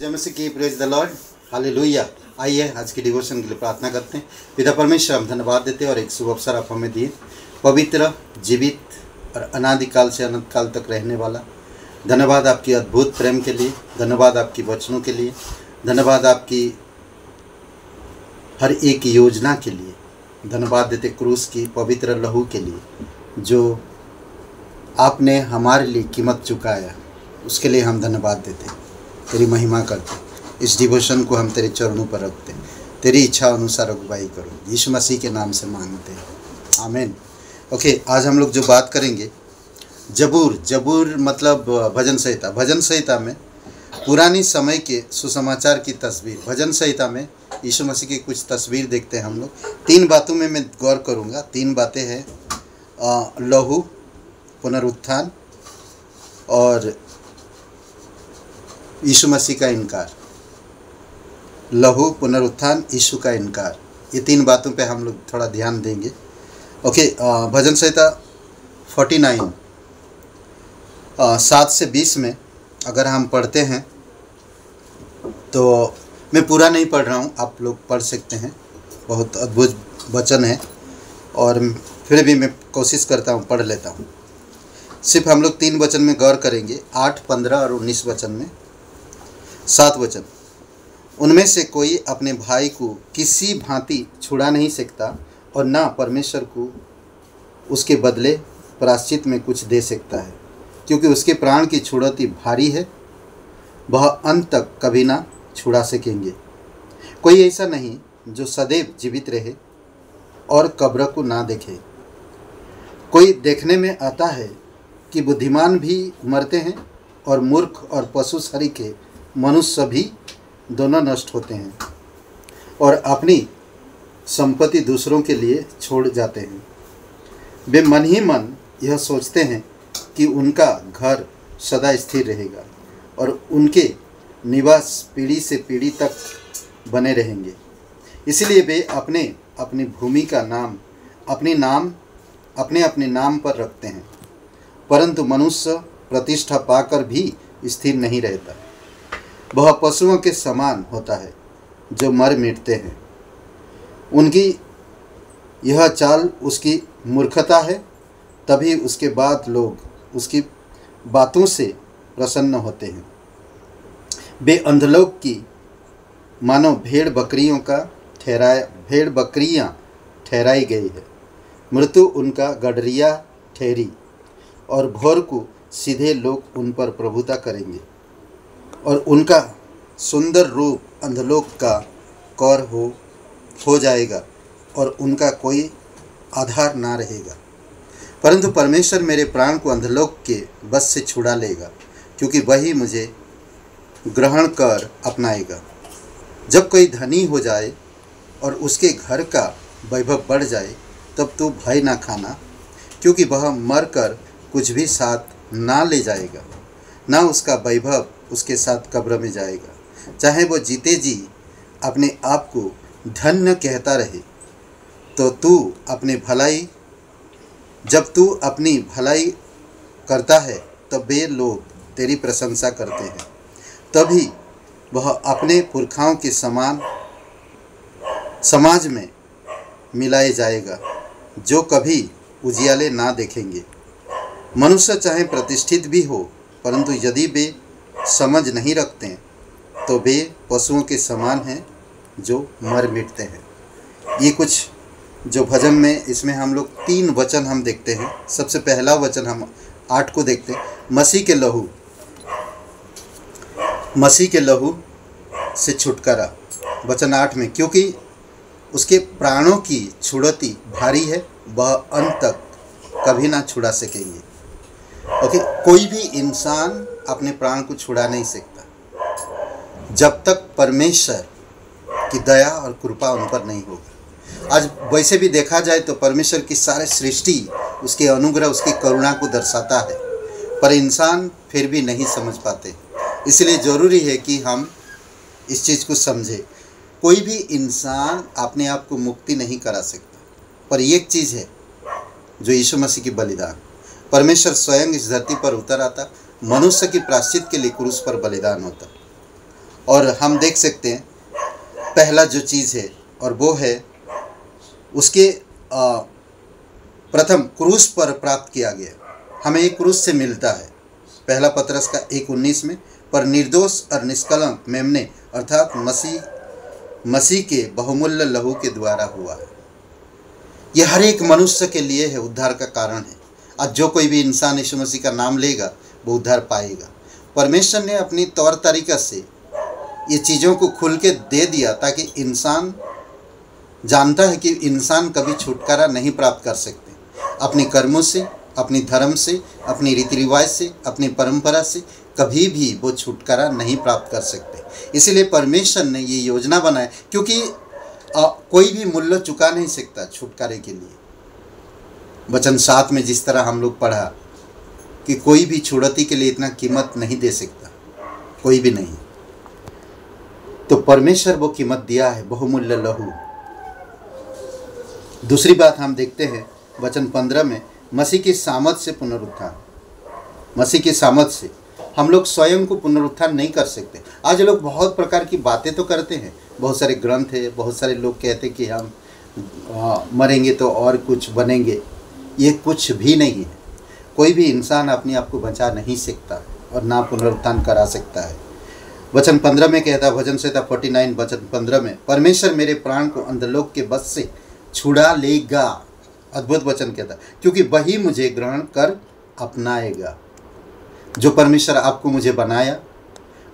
जय मसीह की, praise the Lord, hallelujah. आइए आज की डिवोशन के लिए प्रार्थना करते हैं। पिता परमेश्वर, हम धन्यवाद देते हैं और एक शुभ अवसर आप हमें दिए, पवित्र, जीवित और अनादिकाल से अनंत काल तक रहने वाला। धन्यवाद आपकी अद्भुत प्रेम के लिए, धन्यवाद आपकी वचनों के लिए, धन्यवाद आपकी हर एक योजना के लिए, धन्यवाद देते क्रूस की पवित्र लहू के लिए जो आपने हमारे लिए कीमत चुकाया, उसके लिए हम धन्यवाद देते हैं, तेरी महिमा करते। इस डिवोशन को हम तेरे चरणों पर रखते हैं, तेरी इच्छा अनुसार अगुवाई करो, यीशु मसीह के नाम से मांगते हैं, आमीन। ओके, आज हम लोग जो बात करेंगे, जबूर मतलब भजन संहिता। भजन संहिता में पुरानी समय के सुसमाचार की तस्वीर, भजन संहिता में यीशु मसीह की कुछ तस्वीर देखते हैं हम लोग। 3 बातों में मैं गौर करूँगा। 3 बातें हैं, लहू, पुनरुत्थान और यीशु मसीह का इनकार। लहू, पुनरुत्थान, यीशु का इनकार, ये 3 बातों पे हम लोग थोड़ा ध्यान देंगे। ओके, भजन संहिता 49 7 से 20 में अगर हम पढ़ते हैं तो मैं पूरा नहीं पढ़ रहा हूँ, आप लोग पढ़ सकते हैं, बहुत अद्भुत वचन है और फिर भी मैं कोशिश करता हूँ, पढ़ लेता हूँ। सिर्फ हम लोग 3 वचन में गौर करेंगे, 8, 15 और 19 वचन में। 7 वचन, उनमें से कोई अपने भाई को किसी भांति छुड़ा नहीं सकता और ना परमेश्वर को उसके बदले प्रायश्चित में कुछ दे सकता है, क्योंकि उसके प्राण की छुड़ौती भारी है, वह अंत तक कभी ना छुड़ा सकेंगे। कोई ऐसा नहीं जो सदैव जीवित रहे और कब्र को ना देखे। कोई देखने में आता है कि बुद्धिमान भी मरते हैं और मूर्ख और पशु सरीखे मनुष्य भी दोनों नष्ट होते हैं और अपनी संपत्ति दूसरों के लिए छोड़ जाते हैं। वे मन ही मन यह सोचते हैं कि उनका घर सदा स्थिर रहेगा और उनके निवास पीढ़ी से पीढ़ी तक बने रहेंगे। इसलिए वे अपने अपनी भूमि का नाम अपने अपने नाम पर रखते हैं, परंतु मनुष्य प्रतिष्ठा पाकर भी स्थिर नहीं रहता। वह पशुओं के समान होता है जो मर मिटते हैं। उनकी यह चाल उसकी मूर्खता है, तभी उसके बाद लोग उसकी बातों से प्रसन्न होते हैं। वे अंधलोक की मानो भेड़ बकरियां ठहराई गई है। मृत्यु उनका गडरिया ठहरी और भोर को सीधे लोग उन पर प्रभुता करेंगे और उनका सुंदर रूप अंधलोक का कौर हो जाएगा और उनका कोई आधार ना रहेगा। परंतु परमेश्वर मेरे प्राण को अंधलोक के बस से छुड़ा लेगा, क्योंकि वही मुझे ग्रहण कर अपनाएगा। जब कोई धनी हो जाए और उसके घर का वैभव बढ़ जाए, तब तो भय ना खाना, क्योंकि वह मर कर कुछ भी साथ ना ले जाएगा, ना उसका वैभव उसके साथ कब्र में जाएगा। चाहे वो जीते जी अपने आप को धन्य कहता रहे, तो जब तू अपनी भलाई करता है तब वे लोग तेरी प्रशंसा करते हैं। तभी वह अपने पुरखाओं के समान समाज में मिलाए जाएगा, जो कभी उजियाले ना देखेंगे। मनुष्य चाहे प्रतिष्ठित भी हो, परंतु यदि वे समझ नहीं रखते तो वे पशुओं के समान हैं जो मर मिटते हैं। ये कुछ जो भजन में, इसमें हम लोग 3 वचन हम देखते हैं। सबसे पहला वचन हम 8 को देखते हैं, मसीह के लहू से छुटकारा। वचन 8 में, क्योंकि उसके प्राणों की छुड़ौती भारी है, वह अंत तक कभी ना छुड़ा सकेंगे। ओके, कोई भी इंसान अपने प्राण को छुड़ा नहीं सकता जब तक परमेश्वर की दया और कृपा उन पर नहीं होगी। आज वैसे भी देखा जाए तो परमेश्वर की सारे सृष्टि उसके अनुग्रह, उसकी करुणा को दर्शाता है, पर इंसान फिर भी नहीं समझ पाते। इसलिए ज़रूरी है कि हम इस चीज़ को समझें। कोई भी इंसान अपने आप को मुक्ति नहीं करा सकता, पर एक चीज़ है जो यीशु मसीह की बलिदान। परमेश्वर स्वयं इस धरती पर उतर आता, मनुष्य की प्रायश्चित के लिए क्रूस पर बलिदान होता और हम देख सकते हैं पहला जो चीज़ है और वो है उसके प्रथम क्रूस पर प्राप्त किया गया, हमें एक क्रूस से मिलता है। पहला पतरस का 1:19 में, पर निर्दोष और निष्कलंक मेमने अर्थात मसीह के बहुमूल्य लहू के द्वारा हुआ है। यह हर एक मनुष्य के लिए है, उद्धार का कारण है। आज जो कोई भी इंसान यीशु मसीह का नाम लेगा वो उद्धार पाएगा। परमेश्वर ने अपनी तौर तरीका से ये चीज़ों को खुल के दे दिया ताकि इंसान जानता है कि इंसान कभी छुटकारा नहीं प्राप्त कर सकते अपने कर्मों से, अपनी धर्म से, अपनी रीति रिवाज से, अपनी परंपरा से कभी भी वो छुटकारा नहीं प्राप्त कर सकते। इसीलिए परमेश्वर ने ये योजना बनाया, क्योंकि कोई भी मूल्य चुका नहीं सकता छुटकारे के लिए। वचन 7 में जिस तरह हम लोग पढ़ा कि कोई भी छुड़ौती के लिए इतना कीमत नहीं दे सकता, कोई भी नहीं। तो परमेश्वर वो कीमत दिया है, बहुमूल्य लहू। दूसरी बात हम देखते हैं वचन 15 में, मसीह की सामर्थ से पुनरुत्थान। मसीह की सामर्थ से हम लोग स्वयं को पुनरुत्थान नहीं कर सकते। आज लोग बहुत प्रकार की बातें तो करते हैं, बहुत सारे ग्रंथ है, बहुत सारे लोग कहते हैं कि हम मरेंगे तो और कुछ बनेंगे। ये कुछ भी नहीं है। कोई भी इंसान अपने आप को बचा नहीं सकता और ना पुनरुत्थान करा सकता है। वचन 15 में कहता, भजन संहिता 49 वचन 15 में, परमेश्वर मेरे प्राण को अंधलोक के बस से छुड़ा लेगा। अद्भुत वचन कहता, क्योंकि वही मुझे ग्रहण कर अपनाएगा। जो परमेश्वर आपको मुझे बनाया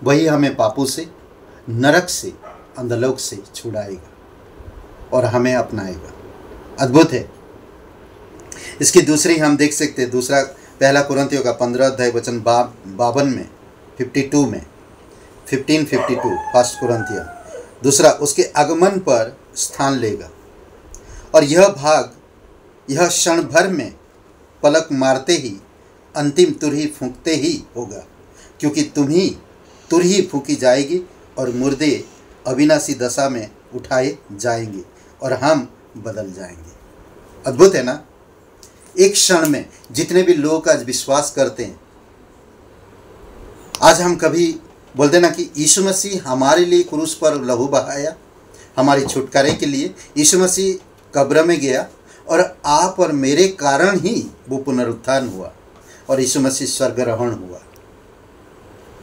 वही हमें पापों से, नरक से, अंधलोक से छुड़ाएगा और हमें अपनाएगा। अद्भुत है। इसकी दूसरी हम देख सकते हैं, दूसरा पहला कुरिन्थियों का 15 अध्याय वचन 52 में, 52 में 15:52 फर्स्ट कुरिन्थियों। दूसरा, उसके आगमन पर स्थान लेगा। और यह भाग, यह क्षण भर में पलक मारते ही, अंतिम तुरही फूंकते ही होगा, क्योंकि तुरही फूंकी जाएगी और मुर्दे अविनाशी दशा में उठाए जाएंगे और हम बदल जाएंगे। अद्भुत है ना। एक क्षण में जितने भी लोग आज विश्वास करते हैं, आज हम कभी बोलते ना कि यीशु मसीह हमारे लिए क्रूस पर लहू बहाया, हमारे छुटकारे के लिए यीशु मसीह कब्र में गया और आप और मेरे कारण ही वो पुनरुत्थान हुआ और यीशु मसीह स्वर्गारोहण हुआ।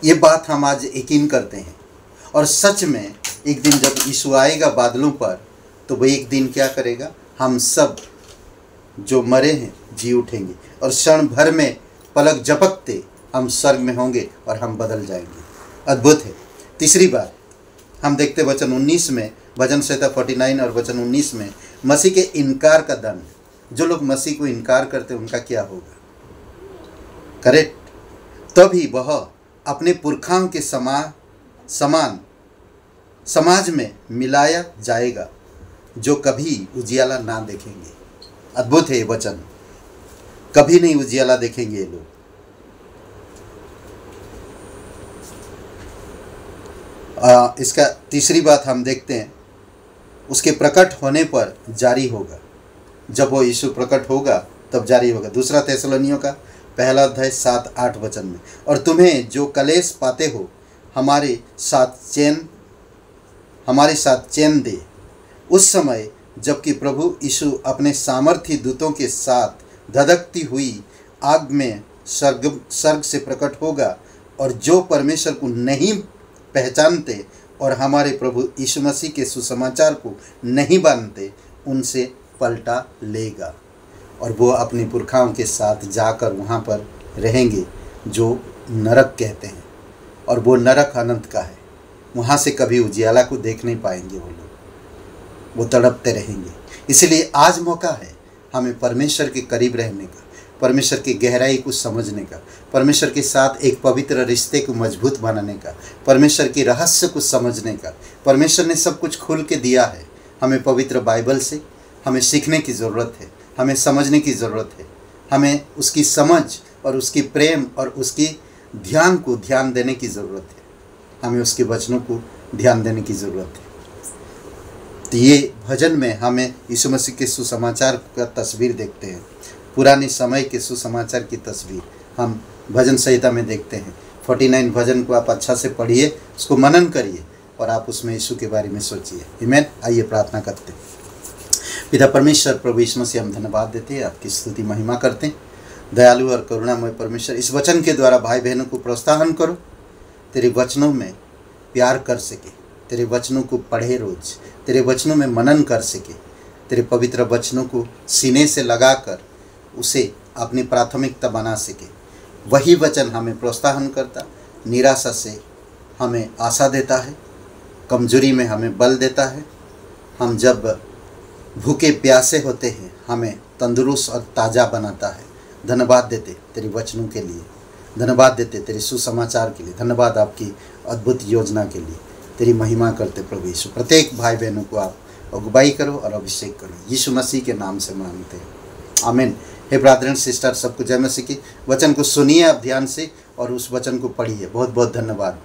ये बात हम आज यकीन करते हैं। और सच में एक दिन जब यीशु आएगा बादलों पर, तो वो एक दिन क्या करेगा, हम सब जो मरे हैं जी उठेंगे और क्षण भर में पलक झपकते हम स्वर्ग में होंगे और हम बदल जाएंगे। अद्भुत है। तीसरी बात हम देखते वचन 19 में, भजन संहिता 49 और वचन 19 में, मसीह के इनकार का दंड। जो लोग मसीह को इनकार करते हैं उनका क्या होगा। करेक्ट। तभी वह अपने पुरखाओं के समान समाज में मिलाया जाएगा जो कभी उजियाला ना देखेंगे। अद्भुत है ये वचन। कभी नहीं उजियाला देखेंगे ये लोग। इसका तीसरी बात हम देखते हैं, उसके प्रकट होने पर जारी होगा। जब वो यीशु प्रकट होगा तब जारी होगा। दूसरा थेसलोनियों का पहला अध्याय 7-8 वचन में, और तुम्हें जो कलेश पाते हो हमारे साथ चैन दे, उस समय जबकि प्रभु यीशु अपने सामर्थी दूतों के साथ धधकती हुई आग में स्वर्ग से प्रकट होगा, और जो परमेश्वर को नहीं पहचानते और हमारे प्रभु यीशु मसीह के सुसमाचार को नहीं मानते उनसे पलटा लेगा, और वो अपने पुरखाओं के साथ जाकर वहाँ पर रहेंगे जो नरक कहते हैं। और वो नरक अनंत का है। वहाँ से कभी उजियाला को देख नहीं पाएंगे वो लोग, वो तड़पते रहेंगे। इसलिए आज मौका है हमें परमेश्वर के करीब रहने का, परमेश्वर की गहराई को समझने का, परमेश्वर के साथ एक पवित्र रिश्ते को मजबूत बनाने का, परमेश्वर के रहस्य को समझने का। परमेश्वर ने सब कुछ खुल के दिया है। हमें पवित्र बाइबल से हमें सीखने की ज़रूरत है, हमें समझने की ज़रूरत है, हमें उसकी समझ और उसकी प्रेम और उसकी ध्यान को ध्यान देने की ज़रूरत है, हमें उसके वचनों को ध्यान देने की ज़रूरत है। तो ये भजन में हमें यीशु मसीह के सुसमाचार का तस्वीर देखते हैं, पुराने समय के सुसमाचार की तस्वीर हम भजन संहिता में देखते हैं। 49 भजन को आप अच्छा से पढ़िए, उसको मनन करिए और आप उसमें यीशु के बारे में सोचिए। आमीन। आइए प्रार्थना करते हैं। पिता परमेश्वर, प्रभु यीशु मसीह, हम धन्यवाद देते हैं, आपकी स्तुति महिमा करते हैं। दयालु और करुणामय परमेश्वर, इस वचन के द्वारा भाई बहनों को प्रोत्साहन करो, तेरे वचनों में प्यार कर सके, तेरे वचनों को पढ़े रोज, तेरे वचनों में मनन कर सके, तेरे पवित्र वचनों को सीने से लगाकर उसे अपनी प्राथमिकता बना सके। वही वचन हमें प्रोत्साहन करता, निराशा से हमें आशा देता है, कमजोरी में हमें बल देता है। हम जब भूखे प्यासे होते हैं हमें तंदुरुस्त और ताज़ा बनाता है। धन्यवाद देते तेरे वचनों के लिए, धन्यवाद देते तेरे सुसमाचार के लिए, धन्यवाद आपकी अद्भुत योजना के लिए। तेरी महिमा करते प्रभु यीशु। प्रत्येक भाई बहनों को आप अगुवाई करो और अभिषेक करो, यीशु मसीह के नाम से मांगते हैं, आमीन। हे ब्रदर एंड सिस्टर, सबको जय मसीह की। वचन को सुनिए आप ध्यान से और उस वचन को पढ़िए। बहुत बहुत धन्यवाद।